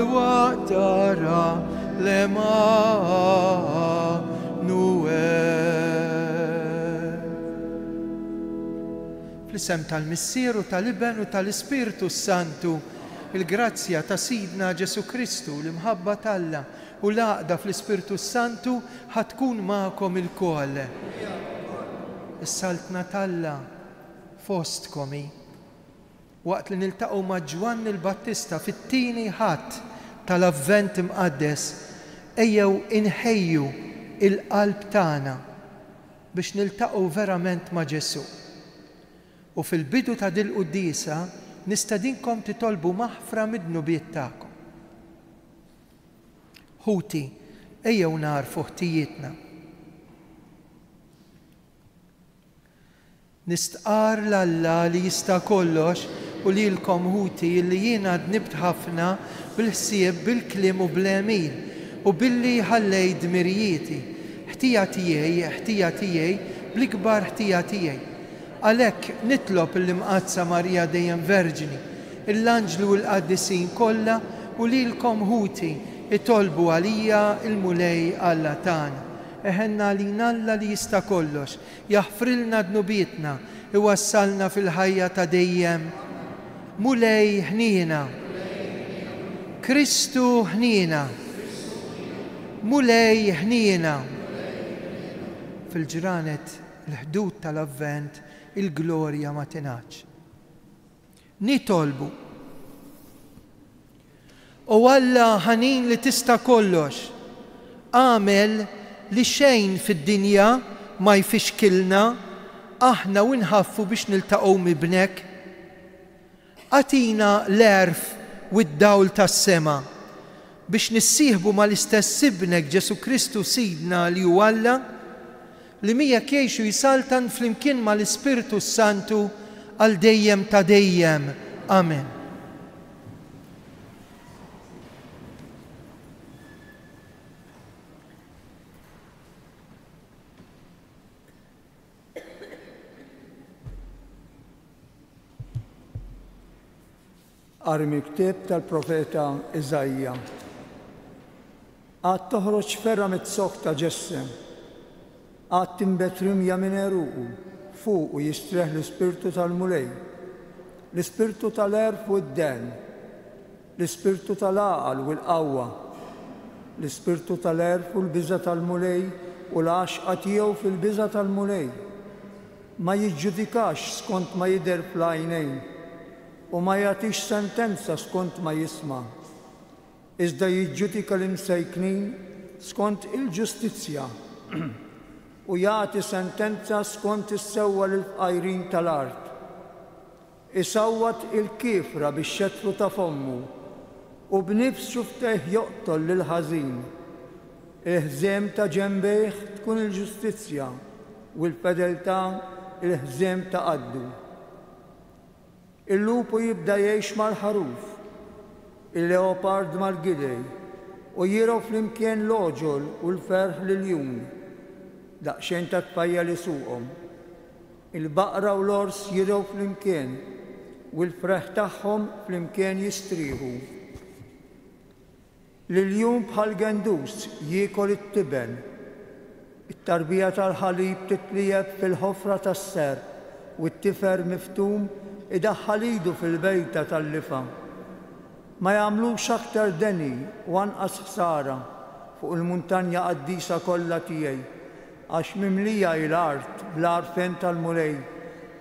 الوقت أرى لمانويل. Fl-isem tal-Missieru tal-Iben u tal-Ispiritu Santu, il-grazzja ta' Sidna Ġesu Kristu, l-imħabba talla u l-għaqda fl-Ispiritu Santu ħatkun ma'kom il-koll. Is-saltna talla fostkomi waqt li niltaqgħu ma' Ġwann il-Battista fit-tieni ħadd tal-Avvent imqaddes, ejjew inħejju il-qalb tagħna biex niltaqgħu verament ma' Ġesu. U fil-bidu ta' dil-qudiesa nistedinkom titolbu maħfra mid-dnubiet tagħkom. Ħuti, ejjew narfu ħtijietna. Nistqar l-Alla li jista' kollox u lilkom ħuti li jiena dnibt ħafna bil-ħsieb, bil-kliem u bl-emil u billi ħallej dmirijieti. Ħtija tiegħi bl-ikbar ħtija tiegħi. Għalhekk nitlob l-imqazza Marija dejjem Verġini, l-anġlu u l-qaddisin kollha u lilkom ħuti itolbu għalija il-mulej Alla tagħna. Eħenna lina Alla li jista' kollox, jaħfrilna dnubietna, iwassalna fil-ħajja ta' dejjem. Mulej ħniena, Kristu ħniena, mulej ħniena. Fil-ġranet l-ħdud tal-Avvent il-glorja ma tingħadx. Nitolbu. O Alla ħanin li tista' kollox, għamel li xejn fid-dinja ma jfixkilna aħna u nħaffu biex niltaqgħu mibnek. Atina l-erf u d-dawl tas-sema biex nissieħbu mal-istess Ibnek Ġesu Kristu Sidna li hu Alla li miegħek jgħixu jisaltan flimkien mal-Ispiritu Santu għal dejjem ta' dejjem. Amen. Qari miktub tal-profeta Iżajja. Għad toħroġ ferra mit-soħ ta' ġessem, għad timbet rimja minn eruqu, fuq u jistreħ l-ispirtu tal-mulej, l-ispirtu tal-erf u d-den, l-ispirtu tal-aqal u l-qawwa, l-ispirtu tal-erf u l-biża tal-mulej u l-għaxqa tiegħu fil-biża tal-mulej. Ma jiġġudikax skont ma jidher fl-għajnejn u ma jagħtix sentenza skont ma jisma', iżda jiġġudika l-imsejknin skont il-ġustizzja u jagħti sentenza skont is-sewwa lill-fqajrin tal-art. Isawwat il-kiefra bix-xettru ta' fommu u b'nifsu fteh joqtol lil-ħażin. Il-ħżiem ta' ġembejh tkun il-ġustizzja u l-fedeltà il-ħżiem ta' qaddu. Il-lupu jibda jgħix mal-ħaruf, il-leopard mal-gidej u jiraw flimkien l-oġol u l-ferħ lill-jum, daqsxejn ta' tfajja li suqhom. Il-baqra u l-ors jiraw flimkien u l-freħ tagħhom flimkien jistrieħu. Lill-jum bħal gendus jiekol it-tiben, it-tarbija tal-ħalib titlijeb fil-ħofra tas-ser u t-tifer miftum idaħħal idu fil-bejta tal-lifa. Ma jagħmlux aktar deni u anqas ħsara fuq il-muntanja qaddisa kollha tiegħi, għax mimlija l-art bl-arfen tal-mulej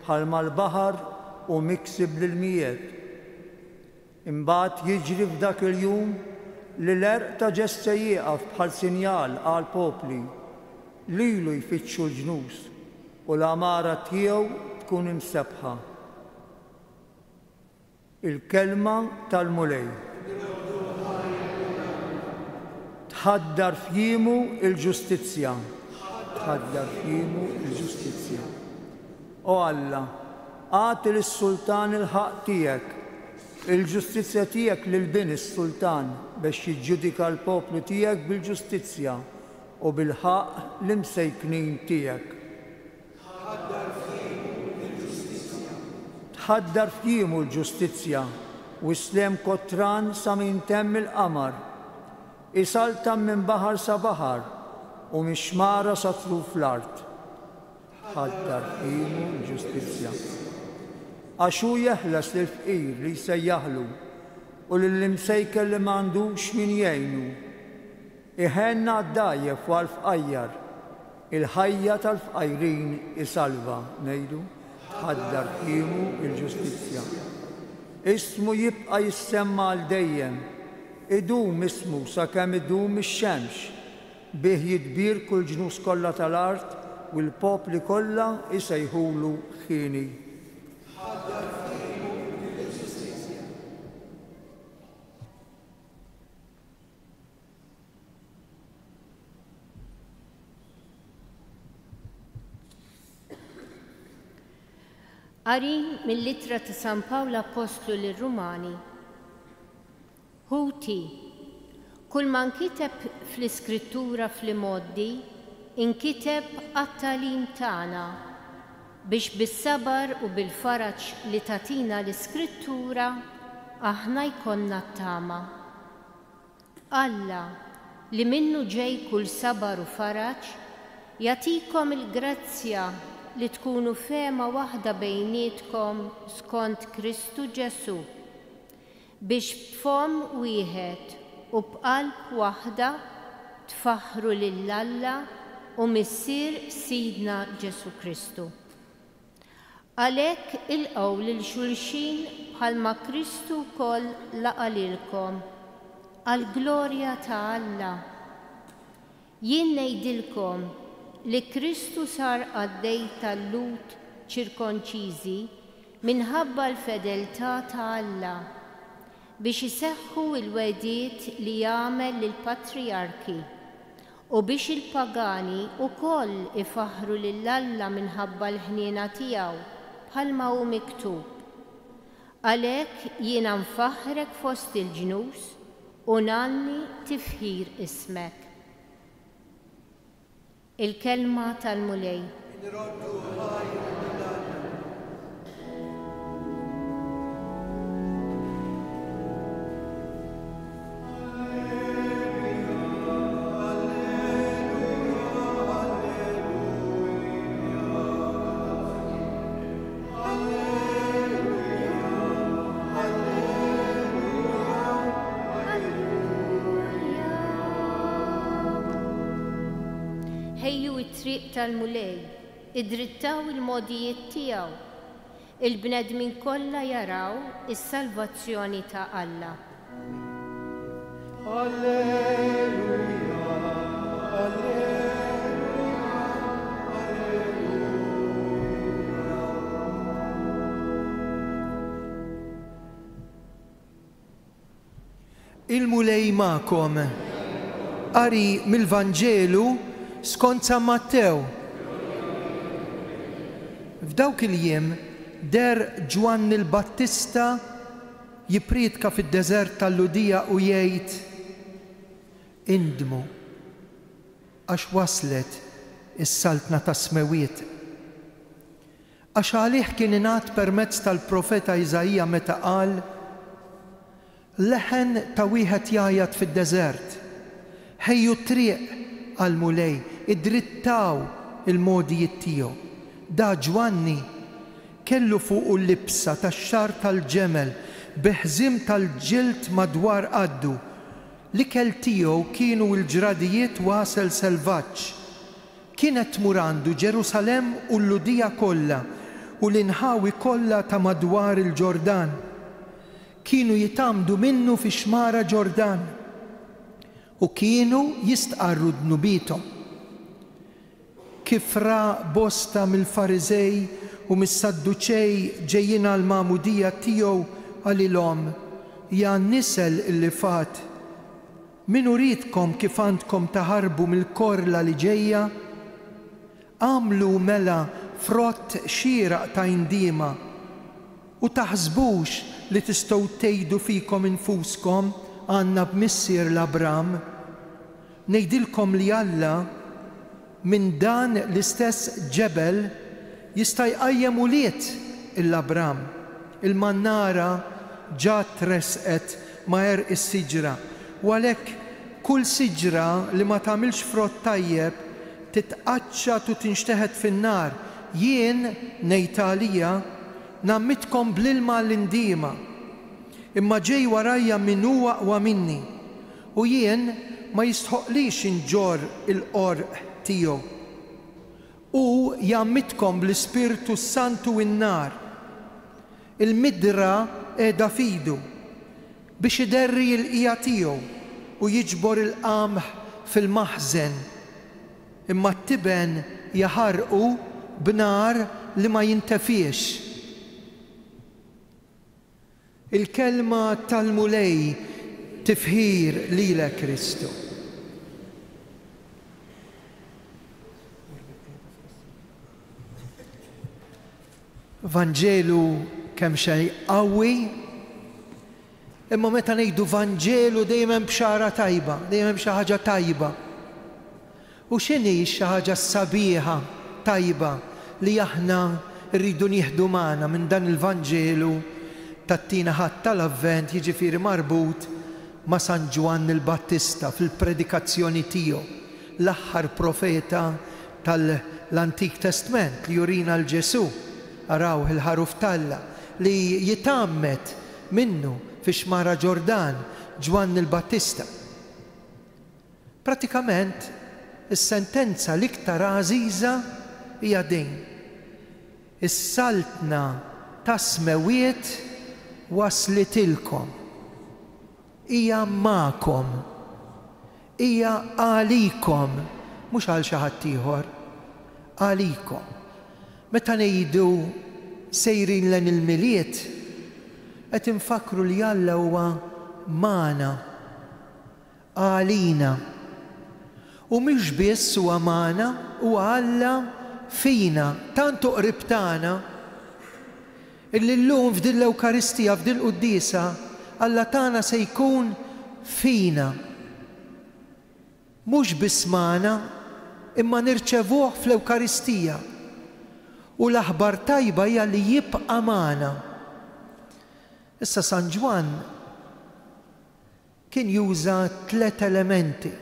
bħalma l-baħar u miksib lil-mijiet. Imbagħad jiġri f'dak il-jum li l-erq ta' ġesse jieqaf bħal sinjal għal popli lilu jfittxu l-ġnus u l-amara tiegħu tkun imsebħa. Il-kelma tal-mulej. Tħaddar f'jiemu il-ġustizzja. Tħaddar f'jiemu il-ġustizzja. O Alla, għati lis-sultan il-ħaq tiegħek, il-ġustizzja tiegħek lil bin is-sultan biex jiġġudika l-poplu tiegħek bil-ġustizzja u bil-ħaq l-imsejknin tiegħek. Tħaddar f'jiemu l-ġustizzja u slem kotran sa min temm il-qamar, isaltam minn baħar sa baħar u mixmara sa tlu fl-art. Ħaddar qimu l-ġustizzja. Għaxu jeħles lill-fqir li jsejjaħlu u lill-imsejkel li m'għandux min jgħinu. Iħenna d-dajjef u għal-fqajjar, il-ħajja tal-fqajrin isalva ngħidu. Ħaddar qimu l-ġustizzja. Ismu jibqa' jissemma għal dejjem, idum ismu sakemm idum ix-xemx, bih jitbir kull ġnus kollha tal-art u l-popli kollha isejħulu ħini. Ħaddar qimu l-ġustizzja. Qari mill-Littra ta' San Pawlu Apostlu lir-Rumani. Ħuti, kull ma nkiteb fl-Iskrittura fl-imoddi, inkiteb għat-tagħlim tagħna biex bis-sabar u bil-faraġ li tagħtina l-Iskrittura aħna jkollna t-tama. Alla li minnu ġej kull sabar u faraġ jagħtikom il-grazzja li tkunu fehma waħda bejnietkom skont Kristu Ġesu, biex b'fom wieħed u b'qalb waħda tfaħħru lill-Alla u missier Sidna Ġesu Kristu. Għalhekk ilqgħu lil xulxin bħalma Kristu wkoll laqa' lilkom għall-glorja ta' Alla. Jien ngħidilkom li Kristu sar għaddej tal-lut ċirkonċiżi minħabba l-fedeltà ta' Alla biex iseħħu l-wediet li jagħmel lill-patriarki u biex il-pagani wkoll ifaħħru lill-Alla minħabba l-ħniena tiegħu bħalma hu miktub. Għalhekk jiena nfaħħrek fost il-ġnus u nanni tifħir ismek. Il-kelma tal-mulej. Ħejju t-triq tal-mulej, idrittaw il-modijiet tiegħu, il-bnedmin kollha jaraw is-salvazzjoni ta' Alla. Alleluja, alleluja, alleluja. Il-mulej ma'kom. Qari mill-Vanġelu skont San Mattew. F'dawk il-jiem der Ġwann il-Battista jippriedka fid-deżert tal-Ludija u jgħid: indmu għax waslet is-saltna tas-smewiet. Għax għalih kien ingħat permezz tal-profeta Iżajija meta qal: leħen ta' wieħed jgħajjad fid-deżert, ħejju triq għal-mulej, idrittaw il-modijiet tiegħu. Da Ġwanni kellu fuq l-libsa tax-xar tal-ġemel biħżim tal-ġild madwar qaddu. L-ikel tiegħu kienu l-ġradijiet wasel selvaġġ. Kienet tmur għandu Ġerusalemm u l-Ludija kollha u l-inħawi kollha ta' madwar il-Ġordan. Kienu jitamdu minnu fi xmara Ġordan u kienu jistqarru dnubithom. Kif ra bosta mill-Fariżej u mis-Sadduċej ġejjin għall-magħmudija tiegħu għalilhom: ja nisel illi fat, min uridkom kif għandkom taħarbu mill-korla li ġejja? Għamlu mela frott xieraq ta' indiema u taħsbux li tistgħu tgħidu fikom infuskom għandna b'missier l-Abram. Ngħidilkom li Alla minn dan l-istess ġebel jista' jqajjem ulied l-Abram, il-mannara ġat resqet ma jerq is-siġra. U għalhekk kull siġra li ma tagħmilx frott tajjeb titqaċċat u tinxteħed fin-nar. Jien ngħidalija nammitkom bl-ilma l-indiema, imma ġej warajja min huwa aqwa minni u jien ma jistħoqlix inġor il-qorq tiegħu. U jammitkom bl-Ispirtu Santu in-nar. Il-midra qiegħda fidu biex iderri l-qija tiegħu u jiġbor il-qamħ fil-maħżen, imma t-tiben jaħarqu b'nar li ma jintefiex. Il-kelma tal-mulej tifħir lilek Kristu. Vanġelu kemm xejn qawwi, imma meta ngħidu Vanġelu dejjem hemm bxara tajba, dejjem hemm xi ħaġa tajba. U x'inhi xi ħaġa sabiħa tajba li aħna rridu nieħdu magħna minn dan il-Vanġelu tat-tina ħadd tal-Avvent, jiġifieri marbut ma' San Ġwann il-Battista fil-predikazzjoni tiegħu, l-aħħar profeta tal-Antik Testament li jurina l-Ġesu. Araw il-ħaruf talla li jitammet minnu fi xmara Ġordan Ġwann il-Battista. Pratikament is-sentenza l-iktar għażiża hija din: is-saltna tas-smewiet waslitilkom, hija magħkom, hija għalikom, mhux għal xi ħadd ieħor, għalikom. Meta ngħidu sejrin lejn il-miliet, qed infakru li Alla huwa magħna, għalina. U mhux biss huwa magħna, huwa Alla fina, tantu qrib tagħna illi llum f'din l-Ewkaristija, f'din il-Qudiesa, Alla tagħna se jkun fina. Mhux biss magħna, imma nirċevuh fl-Ewkaristija. U l-aħbar tajba hija li jibqa' magħna. Issa San Ġwann kien juża 3 elementi.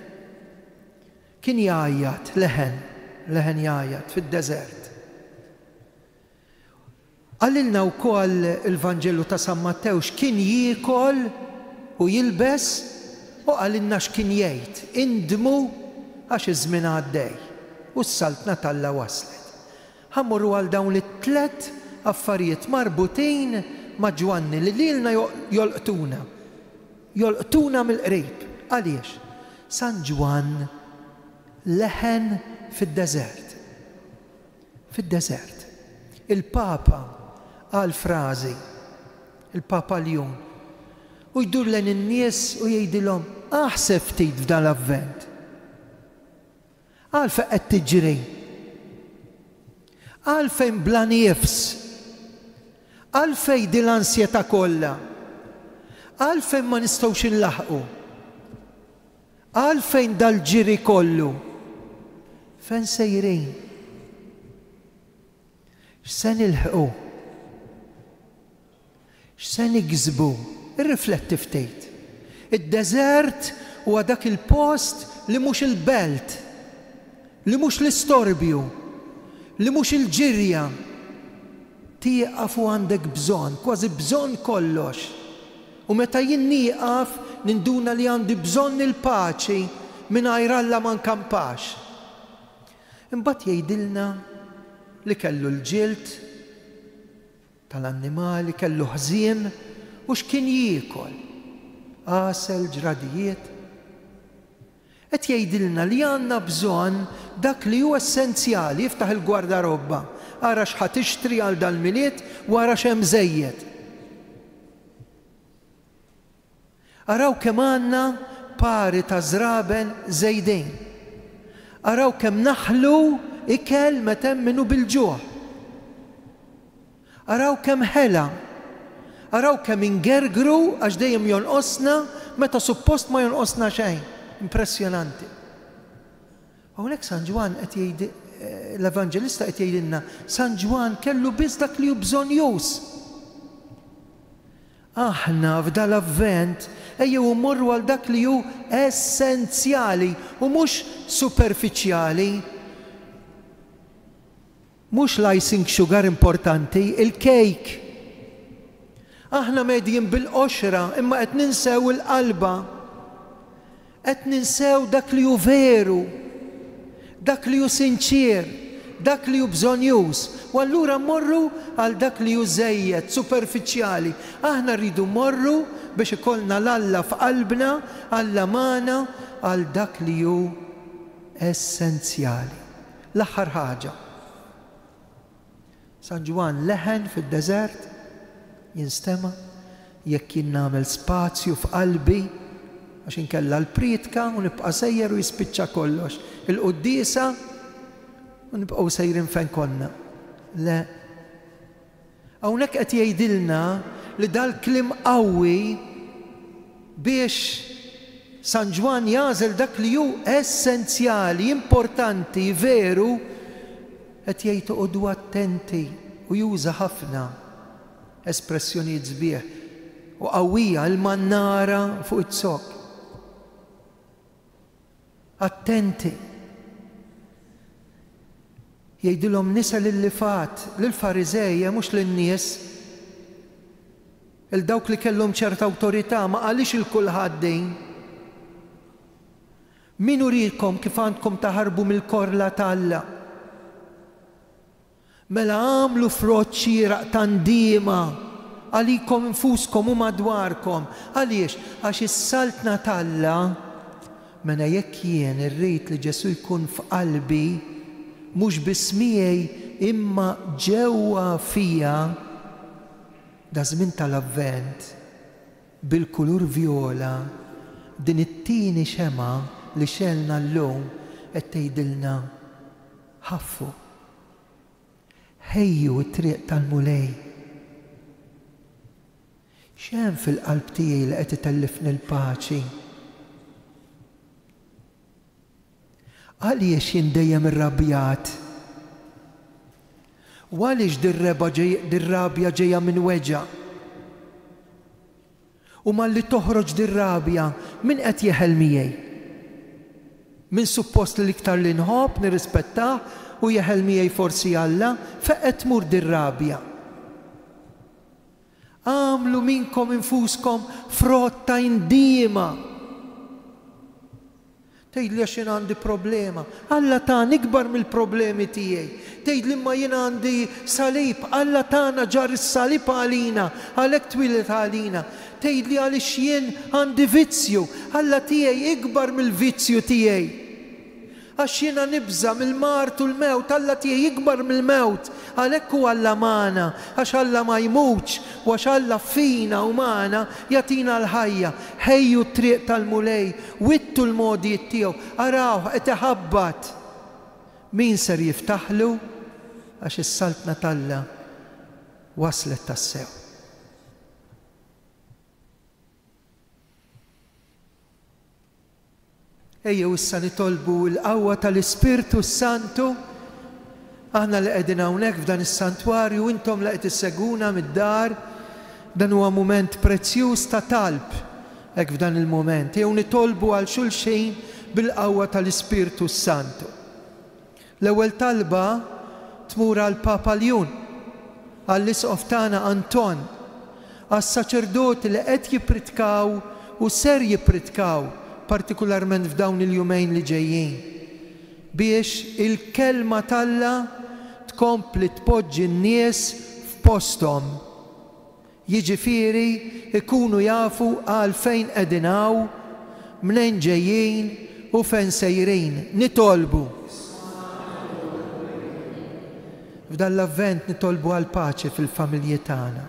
Kien jgħajjat leħen jgħajjat fid-deżert. Għallilna wkoll il-Vanġelu ta' San Mattew x'kien jiekol u jilbes u għallilna x'kien jgħid: indmu għax iż-żmien għaddej u s-saltna Alla waslet. Ħammurru għal dawn it-3 affarijiet marbutin ma' Ġwanni li lilna jolqtuna mill-qrib. Għaliex? San Ġwann leħen fid-deżert. Fid-deżert. Il-Papa għal frażi, il-Papa Leon, u jdur lejn in-nies u jgħidilhom: aħseb ftit f'dan l-Avvent. Għalfejn qed tiġri. Għalfejn bla nifs, għalfejn din l-ansjetà kollha, għalfejn ma nistgħux inlaħqu, għalfejn dal-ġiri kollu. Fejn sejrin? X'se nilħqu? X'se niksbu? Irrifletti ftit. Id-deżert huwa dak il-post li mhux il-belt, li mhux l-istorbju, li mhux il-ġirja. Tieqaf u għandek bżonn, kważi bżonn kollox. U meta jien nieqaf ninduna li għandi bżonn il-paċi mingħajr Alla ma nkampax. Imbagħad jgħidilna li kellu l-ġild tal-annimali, kellu ħżiem u x'kien jiekol. Qasel, ġradijiet. Qed jgħidilna li għandna bżonn dak li huwa essenzjali. Jiftaħ il-gwardarobba, ara x'ħad tixtri għal dal-miliet u ara x'hemm żejjed. Araw kemm għandna pari ta' żraben żejdin. Araw kemm naħlu ikel meta hemm minnu bil-ġuħ. Araw kemm ħela. Araw kemm ingergru għax dejjem jonqosna meta suppost ma jonqosna xejn. Impressjonanti. Hawnhekk San Ġwann qed jgħid, l-Evanġelista qed jgħidilna, San Ġwann kellu biss dak li hu bżonn jus. Aħna f'dal avvent ejjew immorru għal dak li hu essenzjali u mhux superfiċjali. Mhux l-icing sugar importanti, il-kejk. Aħna medjin bil-qoxra imma qed ninsew il-qalba. Qed ninsew dak li hu veru, dak li hu sinċier, dak li hu bżonjuż. U allura mmorru għal dak li hu żejjed, superfiċjali. Aħna rridu mmorru biex ikollna l-Alla f'qalbna, għall-amana għal dak li hu essenzjali. L-aħħar ħaġa. San Ġwan leħen fid-deżert jinstema' jekk jien nagħmel spazju f'qalbi għax inkella l-pritka u nibqa' sejjer u jispiċċa kollox. Il-quddiesa u nibqgħu sejrin fejn konna. Le. Hawnhekk qed jgħidilna li dal-kliem qawwi biex San Ġwan jażel dak li hu essenzjali, importanti, veru, qed jgħid uqgħodu attenti u juża ħafna espressjonijiet sbieħ u qawwija l-mannara fuq it-sok. Attenti. Jgħidilhom nisa lill-lifat, lill-Farizejja mhux lin-nies, il-dawk li kellhom ċerta awtorità ma qalix il-kulħadd din. Min urikom kif għandkom taħarbu mill-korla tal-Alla? Mela għamlu frott xieraq tandiema għalikom infuskom u madwarkom. Għaliex? Għax is-saltna tal-Alla, mela jekk jien irrid li Ġesu jkun f'qalbi, mhux biss miegħi imma ġewwa fija, da żmien tal-Avvent bil-kulur vjola din it-tieni xema li xelna llum qed tgħidilna ħaffu. Ħejju t-triq tal-mulej. X'hemm fil-qalb tiegħi li qed itellifni l-paċi? Għaliex jien dejjem irrabjat? U għaliex dir-rabja ġejja minn weġa'? U malli toħroġ dir-rabja min qed jeħel miegħi? Min suppost li iktar li nħobb nirrispettah u jeħel miegħi forsi Alla, fejn qed tmur dir-rabja? Għamlu minkom infuskom frott ta' indiema. Tgħidli għax jien għandi problema. Alla tagħna ikbar mill-problemi tiegħi. Tgħidli imma jien għandi salib. Alla tagħna ġar is-salib għalina, għalhekk twilet għalina. Tgħidli għaliex jien għandi vizzju. Alla tiegħi ikbar mill-vizzju tiegħi. Għax jiena nibża mill-mart u l-mewt, Alla tiegħi ikbar mill-mewt. Għalhekk huwa Alla magħna, għax Alla ma jmutx u għax Alla fina u magħna jagħtina l-ħajja. Ħejju t-triq tal-mulej, wittu l-modijiet tiegħu, arawh qed iħabbat. Min ser jiftaħlu għax is-saltna tal-Alla waslet tas-sew. Ejjew issa nitolbu l-qawwa tal-Ispirtu Santu. Aħna li qegħdin hawnhekk f'dan is-santwarju intom li qed isseguna mid-dar, dan huwa mument prezzjuż ta' talb hekk f'dan il-mument. Jew nitolbu għal xulxin bil-qawwa tal-Ispirtu Santu. L-ewwel talba tmur għal Papa Ljun, għall-isqof tagħna Anton, għas-saċerdoti li qed jippritkaw u ser jippritkaw partikolarment f'dawn il-jumejn li ġejjin, biex il-kelma tal-Alla tkompli tpoġġi n-nies f'posthom. Jiġifieri ikunu jafu għal fejn qegħdin hawn, mnejn ġejjin u fejn sejrin. Nitolbu. F'dan l-avvent nitolbu għal paċi fil-familji tagħna.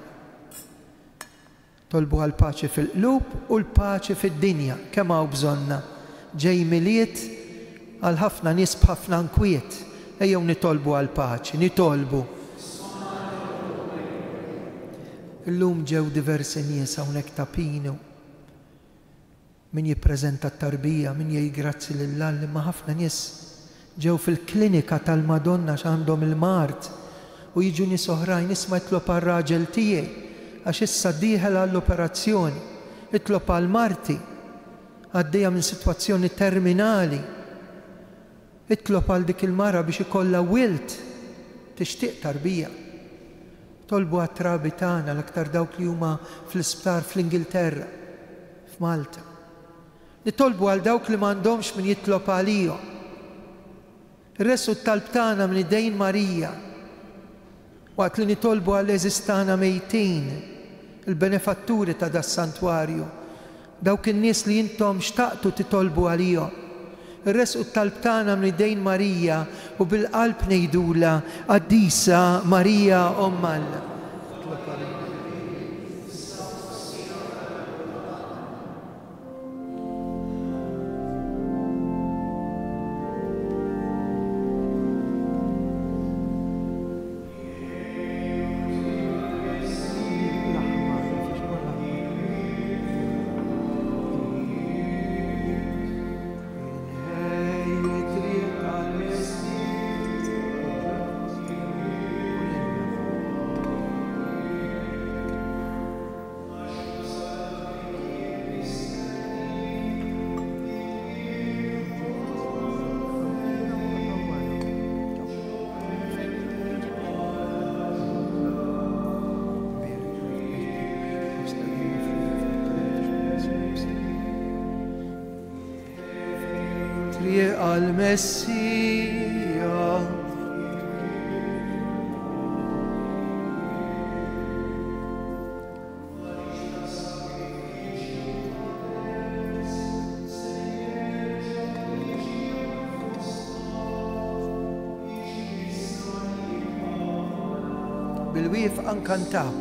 Tolbu għal paċi fil-qlub u l-paċi fid-dinja, kemm hawn bżonna. Ġej miliet għal ħafna nies b'ħafna nkwiet. Ejjew nitolbu għal paċi, nitolbu. Illum ġew diversi nies hawnhekk ta' pinu. Min jippreżenta t-tarbija, min jgħid grazzi lill-Alla, imma ħafna nies ġew fil-klinika tal-Madonna x'għandhom il-mart u jiġu nies oħrajn isma' jitlob għar-raġel tiegħi għax issa dieħel għall-operazzjoni. Itlob għal marti għaddejja minn sitwazzjoni terminali. Itlob għal dik il-mara biex ikollha wilt tixtieq tarbija. Tolbu għat-trabi tagħna l-aktar dawk li huma fl-isptar fl-Ingilterra, f'Malta. Nitolbu għal dawk li m'għandhomx min jitlob għalihom. Irressu t-talb tagħna minn idejn Marija waqt li nitolbu għal eżistana mejtin, il-benefatturi ta' das-santwarju, dawk in-nies li intom xtaqtu titolbu għalihom. Irressu t-talb tagħna minn idejn Marija u bil-qalb ngħidula Qaddisa Marija Omm Alla. Triq għal-Messija. Bil-wif ankantaw.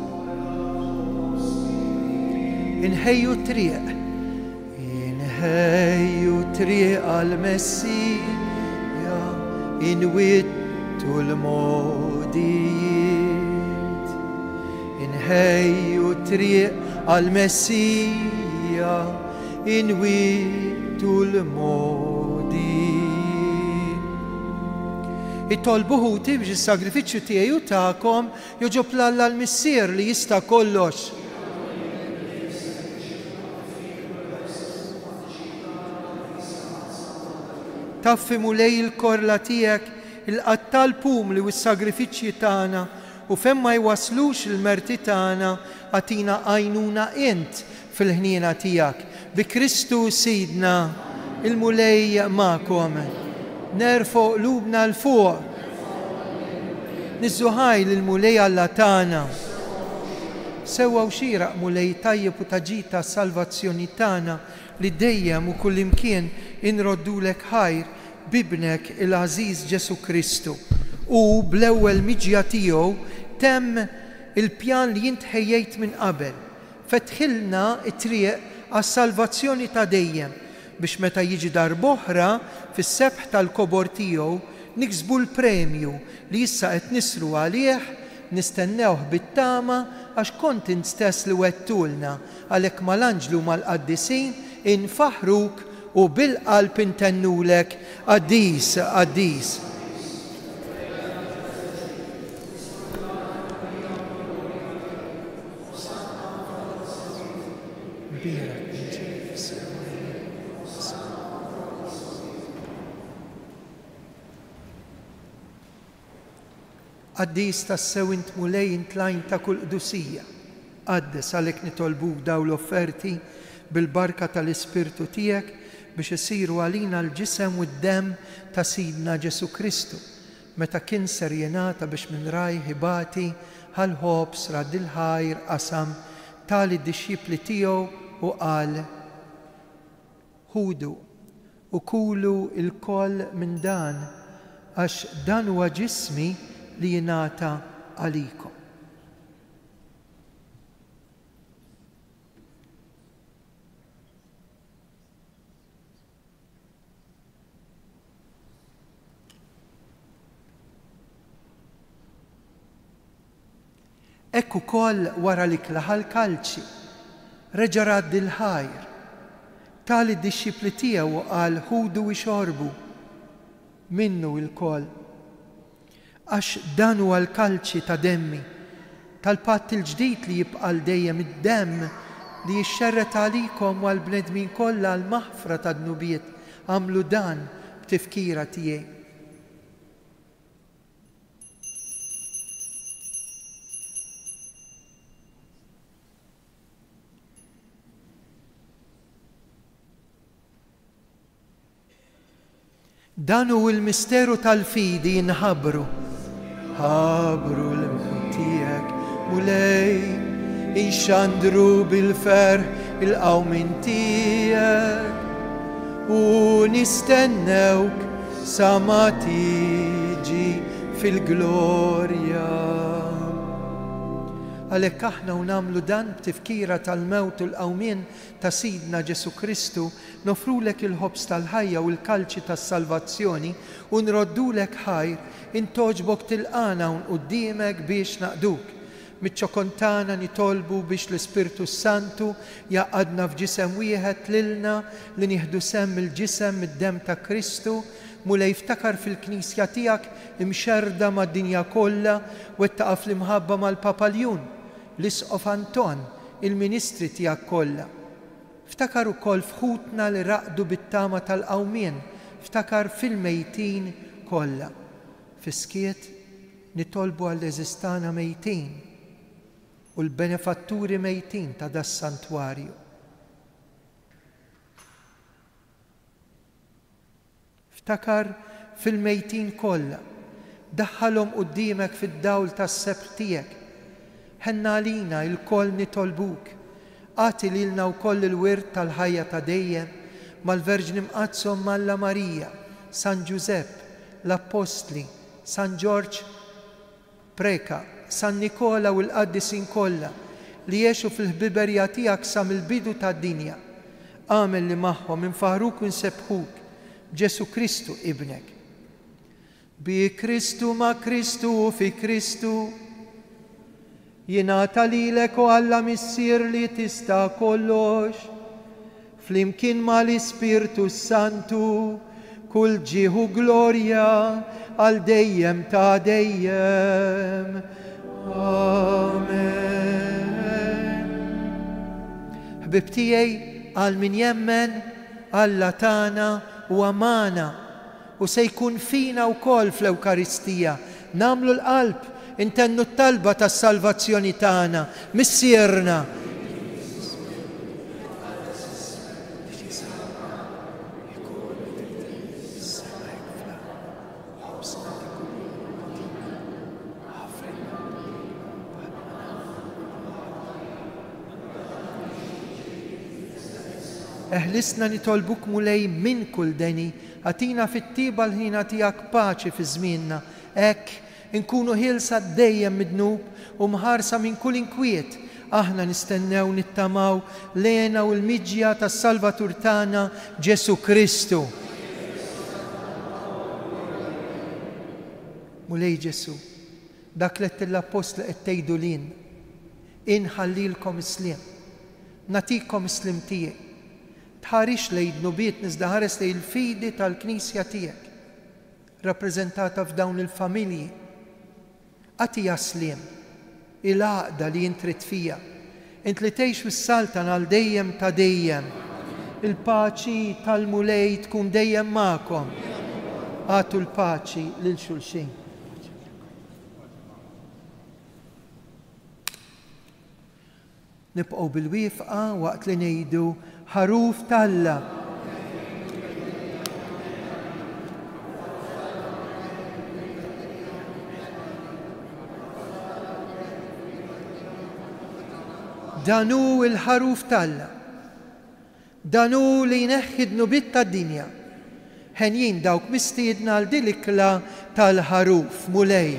Inħejju triq. Inħejju triq għal-Messija, inwittu l-modijiet. Inħejju triq għal-Messija, inwittu l-modijiet. Itolbu ħuti biex is-sagrifiċċju tiegħi u tagħkom joġob l-Alla l-Missier li jista' kollox. Taffimu lej il-korla tiegħek il-qattal pum li s-sagrifiċċji tagħna u femm ma jwaslux il-merti tagħna għatina għajnuna int fil-ħniena tiegħek. Bi Kristu Sidna il-mulej magħkom. Nerfo qlubna l-fuq. Nizzuħaj l-mulej Alla tagħna. Sewwa u xieraq mulej tajjeb u taġita salvazzjoni tagħna li dejjem u kullimkien inroddulek ħajr bibnek il-Aziz Ġesu Kristu. U bl-ewwel miġja tiegħu temm il-pjan li jint ħejjejt minn qabel. Fetħilna t-triq għas-salvazzjoni ta' dejjem biex meta jiġi darb'oħra fis-sebħ tal-kobor tiegħu niksbu l-premju li issa qed nisru għalih nistennewh bit-tama għax kont int stess li wettulna għalhekk mal-anġlu mal-qaddisin infaħruk u bil-qalb intennulek Qaddis, Qaddis. Qaddis tassew int mulej intlajn ta' kull qdusija. Qaddes għalhekk nitolbuk daw l-offerti bil-barka tal-Ispirtu tiegħek biex isiru għalina l-ġisem u d-dem ta' Sidna Ġesu Kristu. Meta kien ser jingħata biex minn raj ħibati ħal-ħobs rad il-ħajr qasam tali d-dixxipli tiegħu u qal: ħudu u kulu il-koll minn dan għax dan huwa ġismi li jingħata għalikom. Ekku koll wara li klaħal kalċi, reġa' radd il-ħajr, tali d-dixxipli tiegħu qal ħudu u xorbu minnu il-koll. Għax dan huwa l-kalċi ta' demmi tal-patt il-ġdid li jibqa' dejjem id-demm li jixxerret għalikom u għall-bnedmin kollha l-maħfra tad-nubiet. Għamlu dan b'tifkira tiegħi. Dan hu l-misteru tal-fidi jinħabru. Ħabru l-mut tiegħek mulej, inxandru bil-ferħ il-qawmin tiegħek u nistennewk sa ma tiġi fil-glorja. Għalhekk aħna u nagħmlu dan b'tifkira tal-mewt u l-qawmien ta' Sidna Ġesu Kristu, nofrulek il-ħobs tal-ħajja u l-kalċi tas-salvazzjoni u nroddulek ħajr intoġbok tilqana un qudiemek biex naqduk. Miċ-ċokontana nitolbu biex l-Ispirtu Santu jaqadna f'ġisem wieħed lilna li nieħdu semm il-ġisem id-demm ta' Kristu mulej jiftakar fil-Knisja tiegħek imxerda mad-dinja kollha u wettaqa' fl-imħabba mal-Papaljun, l-Isqof Anton, il-Ministri tiegħek kollha. Ftakar ukoll fħutna li raqdu bit-tama tal-qawmien, ftakar fil-mejtin kollha. Fiskiet nitolbu għall-eżistana mejtin u l-benefatturi mejtin ta' das-santwarju. Ftakar fil-mejtin kollha, daħħalhom quddiemek fid-dawl tas-sebt tiegħek. Ħenna għalina il-koll nitolbuk, għati lilna wkoll il-wirt tal-ħajja ta' dejjem mal-Verġni Mqazzom Malla Marija, San Giuseppe, l-Apostli, San George Preka, San Nikola u l-qaddisin kollha li jgħixu fil-ħbiberja tiegħek sa mill-bidu tad-dinja. Għamel li magħhom infaħruk u nsebħuk Ġesu Kristu ibnek. Bi Kristu ma' Kristu u fi Kristu jingħata lilek u Alla missier li tista' kollox, flimkien mal-Ispirtu Santu kull ġieħu glorja għal dejjem ta' dejjem. Amen. Ħbib tiegħi għal min jemmen Alla tagħna u amana u se jkun fina wkoll fl-Ewkaristija. Namlu l-qalb, intennu t-talba tas-salvazzjoni tagħna, missierna. Eħlisna nitolbuk mulej minn kull deni, għatina fit-tiba l-ħina tiegħek paċi fi żmienna, hekk inkunu ħilsa dejjem midnub u mħarsa minn kull inkwiet. Aħna nistennew nittamaw lena u l-miġja tas-Salvatur tagħna Ġesu Kristu. Mulej Ġesu, dak li l-Apostli qed tgħidu lin, inħallilkom islim, natikom islim tiegħek. Tħarix lejn nubiet nizdaħares lejn il-fidi tal-Knisja tiegħek, rappreżentata f'dawn il-familji. Għati jaslim, il-għaqda li jintrit fija, int li tgħix fis-saltan għal dejjem ta' dejjem. Il-paċi tal-mulej tkun dejjem magħkom. Għatu l-paċi lil xulxin. Nibqgħu bil-wifqa waqt li ngħidu ħaruf talla. Danu il-ħaruf talla. Danu li jneħħi d-nubiet tad-dinja. Ħenjin dawk mistiedna għal dilikla tal-ħaruf mulej.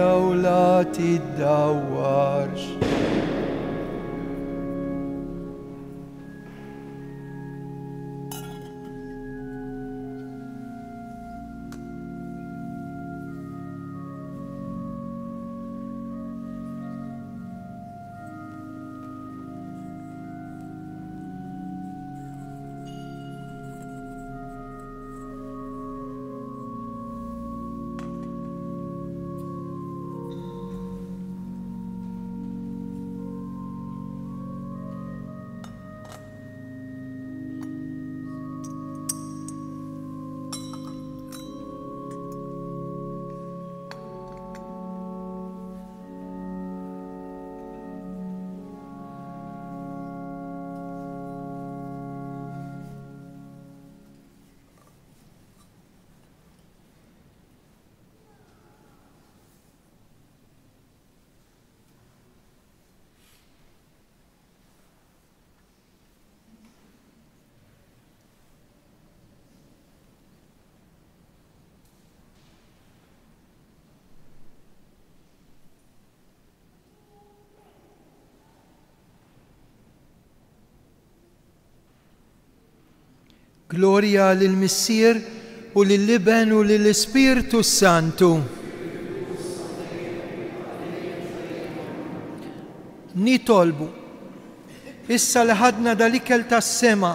الدنيا ولا تدورش. Gloria lil-Missier u lill-Iben u lill-Ispiritu Santu. Nitolbu, issa li ħadna dal-ikel tas-sema,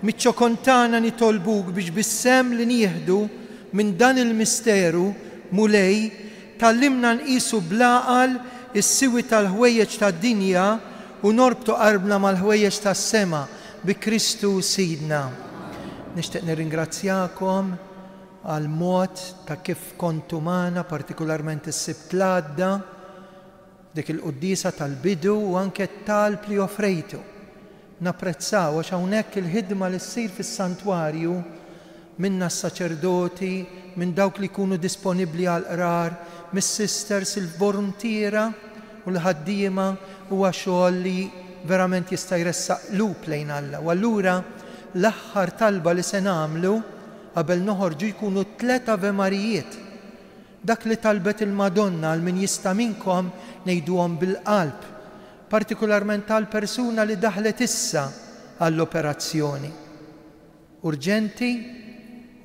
miċ-ċokontana nitolbuk biex bis-sem li nieħdu minn dan il-misteru mulej tallimna nqisu blaqal is-siwi tal-ħwejjeġ tad-dinja u norbtu qarbna mal-ħwejjeġ tas-sema bi Kristu Sidna. Nixtieq nirringrazzjakom għal mod ta' kif kontu magħna, partikolarment is-sibt l-għadda, dik il-qudiesa tal-bidu u anke t-talb li offrejtu. Napprezzaw għax hawnhekk il-ħidma li ssir fis-santwarju minna s-saċerdoti, minn dawk li jkunu disponibbli għal qrar, mis-sisters il-volontiera u l-ħaddiema huwa xogħol li verament jista' jressaq lub lejn Alla. U allura l-aħħar talba li se nagħmlu qabel noħorġu jkunu 3 Ave Marijiet. Dak li talbet il-Madonna għal min jista' minkom ngħiduhom bil-qalb, partikolarment tal-persuna li daħlet issa għall-operazzjoni. Urġenti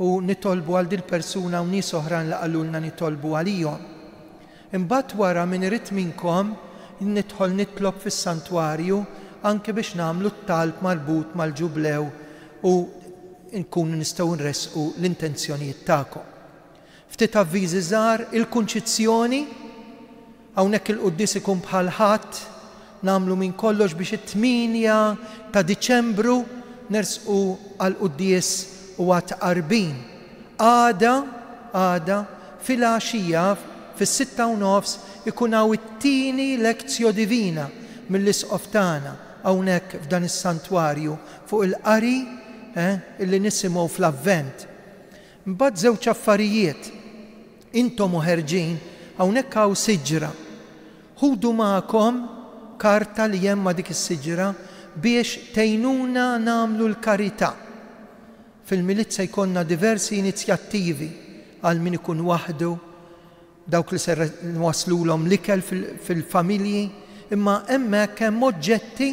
u nitolbu għal dil persuna u nies oħrajn li qalulna nitolbu għalihom. Imbagħad wara min irid minkom nidħol nitlob fis-santwarju anke biex nagħmlu t-talb marbut mal-ġublew u nkunu nistgħu nresqu l-intenzjonijiet tagħkom. Ftit avviżi żgħar, il-kunċizzjoni hawnhekk il-qudies ikun bħal ħadd nagħmlu minn kollox biex it-8 ta' Diċembru nersqu għal qudies u għat qarbin. Għada fil-għaxija fis-6:30 ikun hawn it-tieni lezzjo divina mill-isqof tagħna hawnhekk f'dan is-santwarju fuq il-qari illi nisimgħu fl-Avvent. Mbagħad żewġ affarijiet. Intom ħerġin hawnhekk hawn siġra. Ħudu magħkom karta li hemm ma' dik is-siġra biex tgħinuna nagħmlu l-karità. Fil-milizza jkollna diversi inizjattivi għal min ikun waħdu, dawk li se nwaslulhom l-ikel fil-familji, imma hemmhekk hemm oġġetti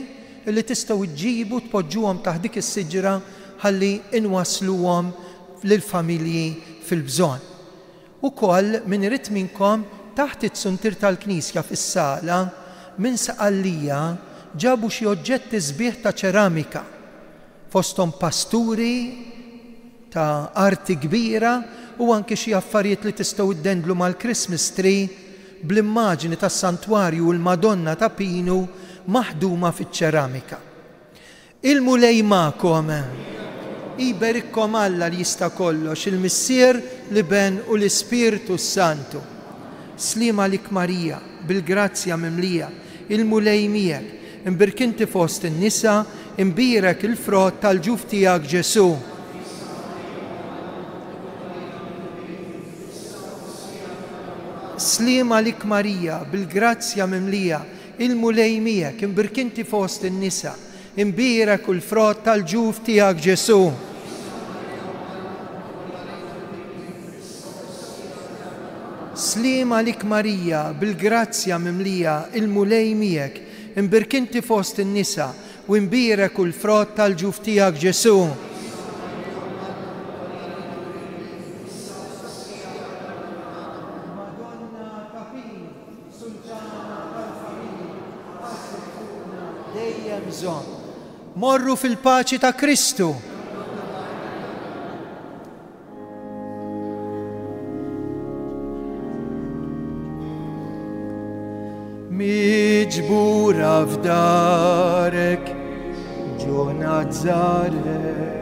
li tistgħu ġġibu tpoġġuhom taħt dik is-siġra ħalli inwasluhom lill-familji fil-bżonn. Ukoll min irid minkom taħt it-suntir tal-Knisja fis-sala minn saqallija ġabu xi oġġetti sbieħ ta' ċeramika fosthom pasturi ta' arti kbira u anke xi affarijiet li tistgħu iddendlu mal-Christmas tree bl-immaġini tas-santwarju u l-Madonna ta' Pinu maħduma fiċ-ċeramika. Il-mulej magħkom. Iberikkom Alla li jista' kollox, il-Missier, l-Iben u l-Ispiritu Santu. Slima lik Marija, bil-grazzja mimlija, il-mulej miegħek, imbirkinti fost in-nisa, imbirek il-frott tal-ġuf tiegħek Ġesu. Slima lik Marija, bil-grazzja mimlija, il-mulej miegħek, imbirkinti fost in-nisa, imbirek il-frott tal-ġuf tiegħek Ġesu. Slima lik Marija, bil-grazzja mimlija, il-mulej miegħek, imbirkinti fost in-nisa, u imbirek u l-frott tal-ġuf tiegħek Ġesu. Dejjem żomm. Morru fil-paċi ta' Kristu. Miġbura f'darek, ġo Nażareth.